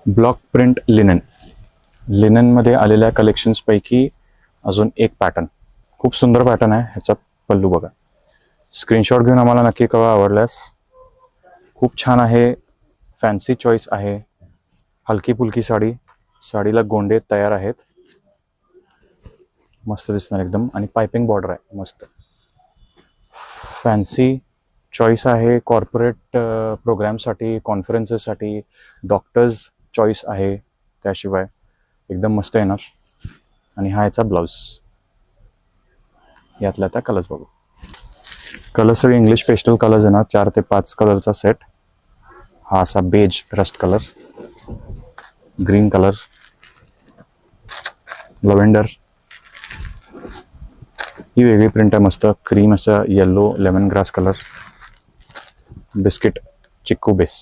Block print लिननमध्ये आलेल्या कलेक्शन्सपैकी अजून एक पॅटर्न, खूप सुंदर पॅटर्न आहे. ह्याचा पल्लू बघा. स्क्रीनशॉट घेऊन आम्हाला नक्की कळवा आवडल्यास. खूप छान आहे, फॅन्सी चॉईस आहे. हलकी फुलकी साडी, साडीला गोंडे तयार आहेत, मस्त दिसणार एकदम. आणि पायपिंग बॉर्डर आहे मस्त. फॅन्सी चॉईस आहे, कॉर्पोरेट प्रोग्रामसाठी, कॉन्फरन्सेससाठी, डॉक्टर्स चॉईस आहे. त्याशिवाय एकदम मस्त येणार. आणि हा याचा ब्लाऊज. यातल्या त्या कलर्स बघू. कलर सगळे इंग्लिश पेस्टल कलर्स येणार. 4 ते 5 कलरचा सेट. हा असा beige rust colour, green colour, lavender, ही वेगळी प्रिंट आहे मस्त. क्रीम असा yellow, lemon grass colour, biscuit, chikoo base.